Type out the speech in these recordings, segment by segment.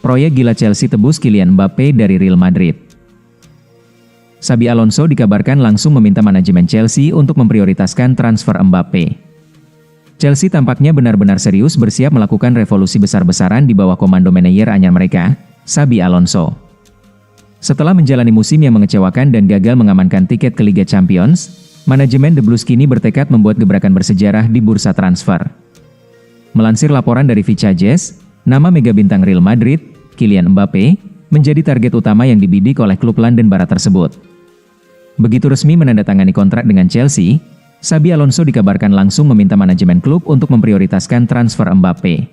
Proyek gila Chelsea tebus Kylian Mbappe dari Real Madrid. Xabi Alonso dikabarkan langsung meminta manajemen Chelsea untuk memprioritaskan transfer Mbappe. Chelsea tampaknya benar-benar serius bersiap melakukan revolusi besar-besaran di bawah komando manajer anyar mereka, Xabi Alonso. Setelah menjalani musim yang mengecewakan dan gagal mengamankan tiket ke Liga Champions, manajemen The Blues kini bertekad membuat gebrakan bersejarah di bursa transfer. Melansir laporan dari Vichajes, nama mega bintang Real Madrid, Kylian Mbappe, menjadi target utama yang dibidik oleh klub London Barat tersebut. Begitu resmi menandatangani kontrak dengan Chelsea, Xabi Alonso dikabarkan langsung meminta manajemen klub untuk memprioritaskan transfer Mbappe.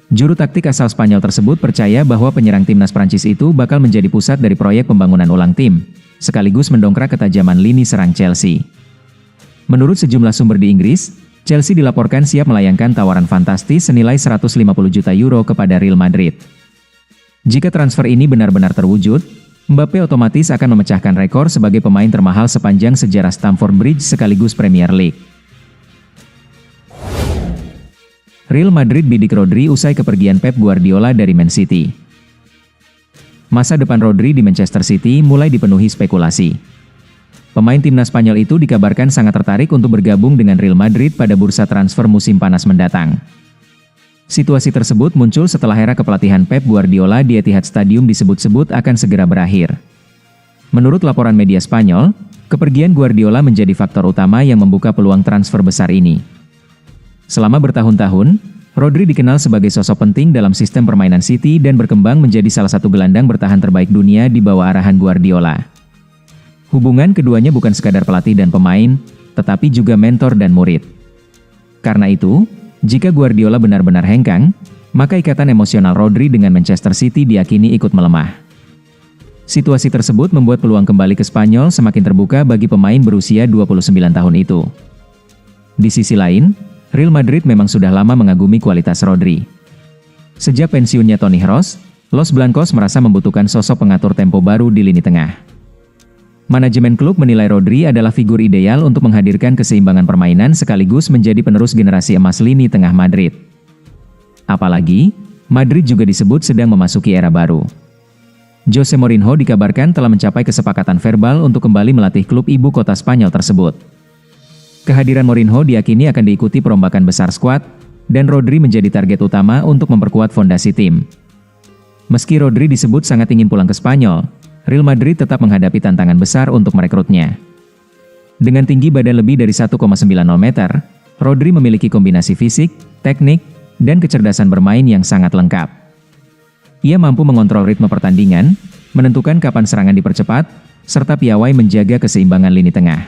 Juru taktik asal Spanyol tersebut percaya bahwa penyerang timnas Prancis itu bakal menjadi pusat dari proyek pembangunan ulang tim, sekaligus mendongkrak ketajaman lini serang Chelsea. Menurut sejumlah sumber di Inggris, Chelsea dilaporkan siap melayangkan tawaran fantastis senilai 150 juta euro kepada Real Madrid. Jika transfer ini benar-benar terwujud, Mbappe otomatis akan memecahkan rekor sebagai pemain termahal sepanjang sejarah Stamford Bridge sekaligus Premier League. Real Madrid bidik Rodri usai kepergian Pep Guardiola dari Man City. Masa depan Rodri di Manchester City mulai dipenuhi spekulasi. Pemain timnas Spanyol itu dikabarkan sangat tertarik untuk bergabung dengan Real Madrid pada bursa transfer musim panas mendatang. Situasi tersebut muncul setelah era kepelatihan Pep Guardiola di Etihad Stadium disebut-sebut akan segera berakhir. Menurut laporan media Spanyol, kepergian Guardiola menjadi faktor utama yang membuka peluang transfer besar ini. Selama bertahun-tahun, Rodri dikenal sebagai sosok penting dalam sistem permainan City dan berkembang menjadi salah satu gelandang bertahan terbaik dunia di bawah arahan Guardiola. Hubungan keduanya bukan sekadar pelatih dan pemain, tetapi juga mentor dan murid. Karena itu, jika Guardiola benar-benar hengkang, maka ikatan emosional Rodri dengan Manchester City diyakini ikut melemah. Situasi tersebut membuat peluang kembali ke Spanyol semakin terbuka bagi pemain berusia 29 tahun itu. Di sisi lain, Real Madrid memang sudah lama mengagumi kualitas Rodri. Sejak pensiunnya Toni Kroos, Los Blancos merasa membutuhkan sosok pengatur tempo baru di lini tengah. Manajemen klub menilai Rodri adalah figur ideal untuk menghadirkan keseimbangan permainan sekaligus menjadi penerus generasi emas lini tengah Madrid. Apalagi, Madrid juga disebut sedang memasuki era baru. Jose Mourinho dikabarkan telah mencapai kesepakatan verbal untuk kembali melatih klub ibu kota Spanyol tersebut. Kehadiran Mourinho diyakini akan diikuti perombakan besar skuad, dan Rodri menjadi target utama untuk memperkuat fondasi tim. Meski Rodri disebut sangat ingin pulang ke Spanyol, Real Madrid tetap menghadapi tantangan besar untuk merekrutnya. Dengan tinggi badan lebih dari 1,90 meter, Rodri memiliki kombinasi fisik, teknik, dan kecerdasan bermain yang sangat lengkap. Ia mampu mengontrol ritme pertandingan, menentukan kapan serangan dipercepat, serta piawai menjaga keseimbangan lini tengah.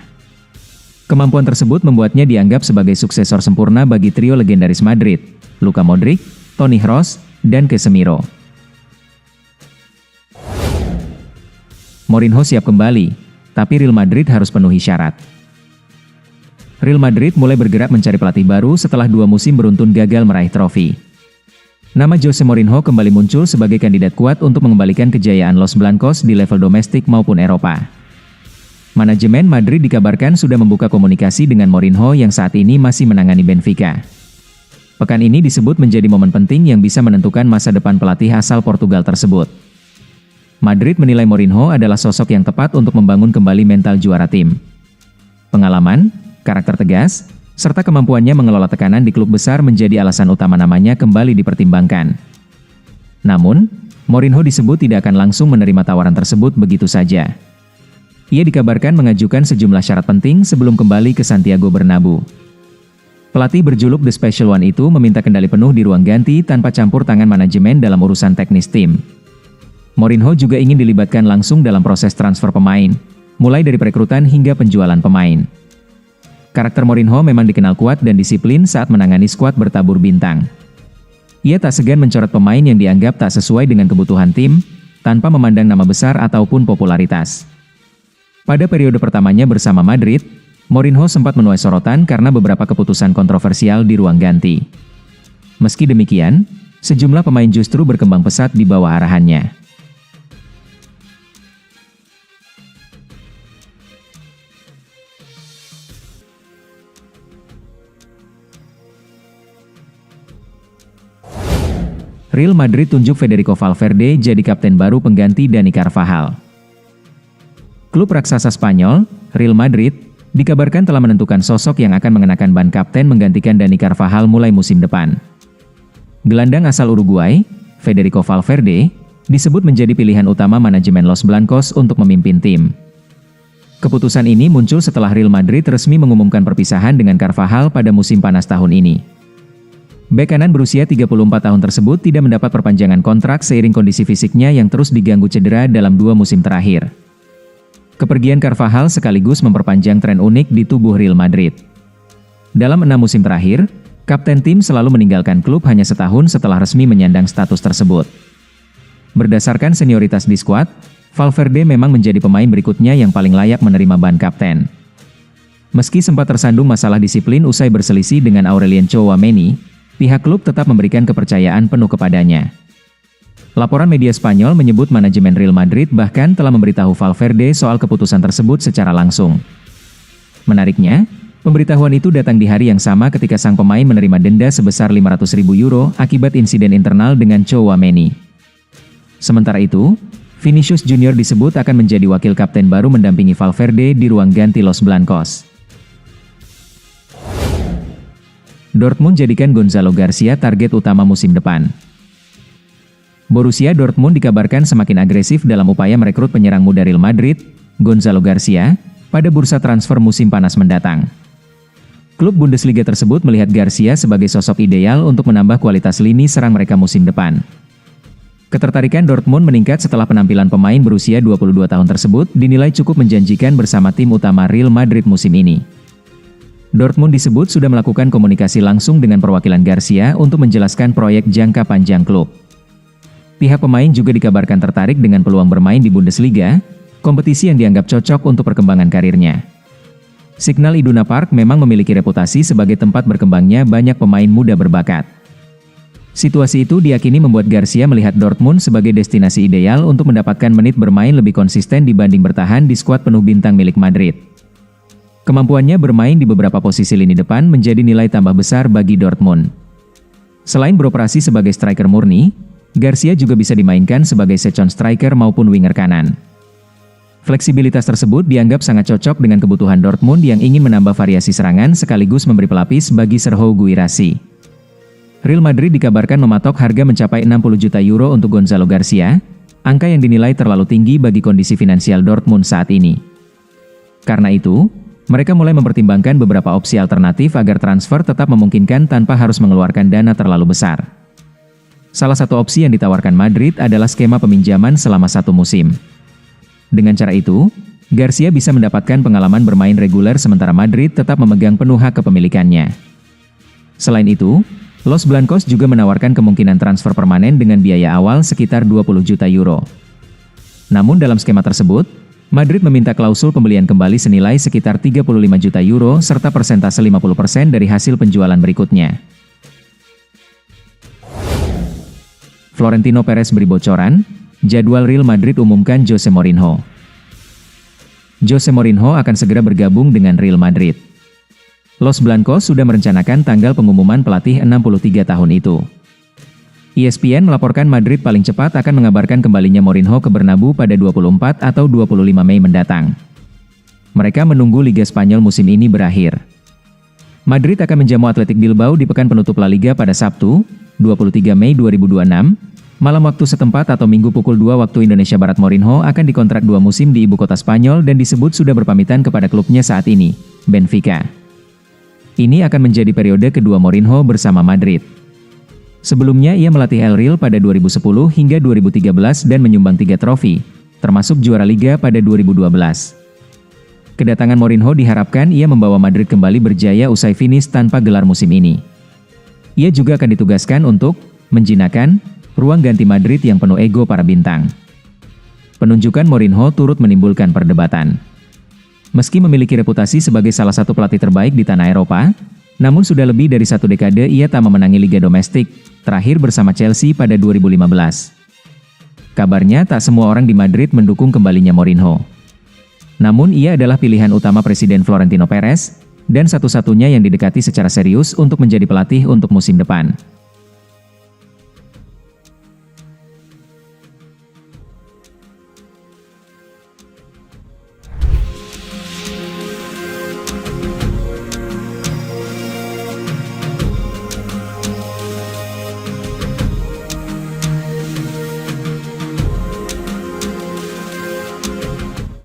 Kemampuan tersebut membuatnya dianggap sebagai suksesor sempurna bagi trio legendaris Madrid, Luka Modric, Toni Kroos, dan Casemiro. Mourinho siap kembali, tapi Real Madrid harus penuhi syarat. Real Madrid mulai bergerak mencari pelatih baru setelah 2 musim beruntun gagal meraih trofi. Nama Jose Mourinho kembali muncul sebagai kandidat kuat untuk mengembalikan kejayaan Los Blancos di level domestik maupun Eropa. Manajemen Madrid dikabarkan sudah membuka komunikasi dengan Mourinho yang saat ini masih menangani Benfica. Pekan ini disebut menjadi momen penting yang bisa menentukan masa depan pelatih asal Portugal tersebut. Madrid menilai Mourinho adalah sosok yang tepat untuk membangun kembali mental juara tim. Pengalaman, karakter tegas, serta kemampuannya mengelola tekanan di klub besar menjadi alasan utama namanya kembali dipertimbangkan. Namun, Mourinho disebut tidak akan langsung menerima tawaran tersebut begitu saja. Ia dikabarkan mengajukan sejumlah syarat penting sebelum kembali ke Santiago Bernabeu. Pelatih berjuluk The Special One itu meminta kendali penuh di ruang ganti tanpa campur tangan manajemen dalam urusan teknis tim. Mourinho juga ingin dilibatkan langsung dalam proses transfer pemain, mulai dari perekrutan hingga penjualan pemain. Karakter Mourinho memang dikenal kuat dan disiplin saat menangani skuad bertabur bintang. Ia tak segan mencoret pemain yang dianggap tak sesuai dengan kebutuhan tim, tanpa memandang nama besar ataupun popularitas. Pada periode pertamanya bersama Madrid, Mourinho sempat menuai sorotan karena beberapa keputusan kontroversial di ruang ganti. Meski demikian, sejumlah pemain justru berkembang pesat di bawah arahannya. Real Madrid tunjuk Federico Valverde jadi kapten baru pengganti Dani Carvajal. Klub raksasa Spanyol, Real Madrid, dikabarkan telah menentukan sosok yang akan mengenakan ban kapten menggantikan Dani Carvajal mulai musim depan. Gelandang asal Uruguay, Federico Valverde, disebut menjadi pilihan utama manajemen Los Blancos untuk memimpin tim. Keputusan ini muncul setelah Real Madrid resmi mengumumkan perpisahan dengan Carvajal pada musim panas tahun ini. Bek kanan berusia 34 tahun tersebut tidak mendapat perpanjangan kontrak seiring kondisi fisiknya yang terus diganggu cedera dalam 2 musim terakhir. Kepergian Carvajal sekaligus memperpanjang tren unik di tubuh Real Madrid. Dalam 6 musim terakhir, kapten tim selalu meninggalkan klub hanya setahun setelah resmi menyandang status tersebut. Berdasarkan senioritas di skuad, Valverde memang menjadi pemain berikutnya yang paling layak menerima ban kapten. Meski sempat tersandung masalah disiplin usai berselisih dengan Aurelien Tchouaméni, pihak klub tetap memberikan kepercayaan penuh kepadanya. Laporan media Spanyol menyebut manajemen Real Madrid bahkan telah memberitahu Valverde soal keputusan tersebut secara langsung. Menariknya, pemberitahuan itu datang di hari yang sama ketika sang pemain menerima denda sebesar 500.000 euro akibat insiden internal dengan Tchouaméni. Sementara itu, Vinicius Junior disebut akan menjadi wakil kapten baru mendampingi Valverde di ruang ganti Los Blancos. Dortmund jadikan Gonzalo Garcia target utama musim depan. Borussia Dortmund dikabarkan semakin agresif dalam upaya merekrut penyerang muda Real Madrid, Gonzalo Garcia, pada bursa transfer musim panas mendatang. Klub Bundesliga tersebut melihat Garcia sebagai sosok ideal untuk menambah kualitas lini serang mereka musim depan. Ketertarikan Dortmund meningkat setelah penampilan pemain berusia 22 tahun tersebut dinilai cukup menjanjikan bersama tim utama Real Madrid musim ini. Dortmund disebut sudah melakukan komunikasi langsung dengan perwakilan Garcia untuk menjelaskan proyek jangka panjang klub. Pihak pemain juga dikabarkan tertarik dengan peluang bermain di Bundesliga, kompetisi yang dianggap cocok untuk perkembangan karirnya. Signal Iduna Park memang memiliki reputasi sebagai tempat berkembangnya banyak pemain muda berbakat. Situasi itu diyakini membuat Garcia melihat Dortmund sebagai destinasi ideal untuk mendapatkan menit bermain lebih konsisten dibanding bertahan di skuad penuh bintang milik Madrid. Kemampuannya bermain di beberapa posisi lini depan menjadi nilai tambah besar bagi Dortmund. Selain beroperasi sebagai striker murni, Garcia juga bisa dimainkan sebagai second striker maupun winger kanan. Fleksibilitas tersebut dianggap sangat cocok dengan kebutuhan Dortmund yang ingin menambah variasi serangan sekaligus memberi pelapis bagi Serhou Guirassy. Real Madrid dikabarkan mematok harga mencapai 60 juta euro untuk Gonzalo Garcia, angka yang dinilai terlalu tinggi bagi kondisi finansial Dortmund saat ini. Karena itu, mereka mulai mempertimbangkan beberapa opsi alternatif agar transfer tetap memungkinkan tanpa harus mengeluarkan dana terlalu besar. Salah satu opsi yang ditawarkan Madrid adalah skema peminjaman selama 1 musim. Dengan cara itu, Garcia bisa mendapatkan pengalaman bermain reguler sementara Madrid tetap memegang penuh hak kepemilikannya. Selain itu, Los Blancos juga menawarkan kemungkinan transfer permanen dengan biaya awal sekitar 20 juta euro. Namun dalam skema tersebut, Madrid meminta klausul pembelian kembali senilai sekitar 35 juta euro serta persentase 50% dari hasil penjualan berikutnya. Florentino Perez beri bocoran, jadwal Real Madrid umumkan Jose Mourinho. Jose Mourinho akan segera bergabung dengan Real Madrid. Los Blancos sudah merencanakan tanggal pengumuman pelatih 63 tahun itu. ESPN melaporkan Madrid paling cepat akan mengabarkan kembalinya Mourinho ke Bernabeu pada 24 atau 25 Mei mendatang. Mereka menunggu Liga Spanyol musim ini berakhir. Madrid akan menjamu Athletic Bilbao di pekan penutup La Liga pada Sabtu, 23 Mei 2026, malam waktu setempat atau Minggu pukul 2 waktu Indonesia Barat. Mourinho akan dikontrak 2 musim di ibu kota Spanyol dan disebut sudah berpamitan kepada klubnya saat ini, Benfica. Ini akan menjadi periode kedua Mourinho bersama Madrid. Sebelumnya ia melatih El Real pada 2010 hingga 2013 dan menyumbang 3 trofi, termasuk juara Liga pada 2012. Kedatangan Mourinho diharapkan ia membawa Madrid kembali berjaya usai finish tanpa gelar musim ini. Ia juga akan ditugaskan untuk menjinakkan ruang ganti Madrid yang penuh ego para bintang. Penunjukan Mourinho turut menimbulkan perdebatan. Meski memiliki reputasi sebagai salah satu pelatih terbaik di tanah Eropa, namun sudah lebih dari 1 dekade ia tak memenangi liga domestik, terakhir bersama Chelsea pada 2015. Kabarnya tak semua orang di Madrid mendukung kembalinya Mourinho. Namun ia adalah pilihan utama Presiden Florentino Perez, dan satu-satunya yang didekati secara serius untuk menjadi pelatih untuk musim depan.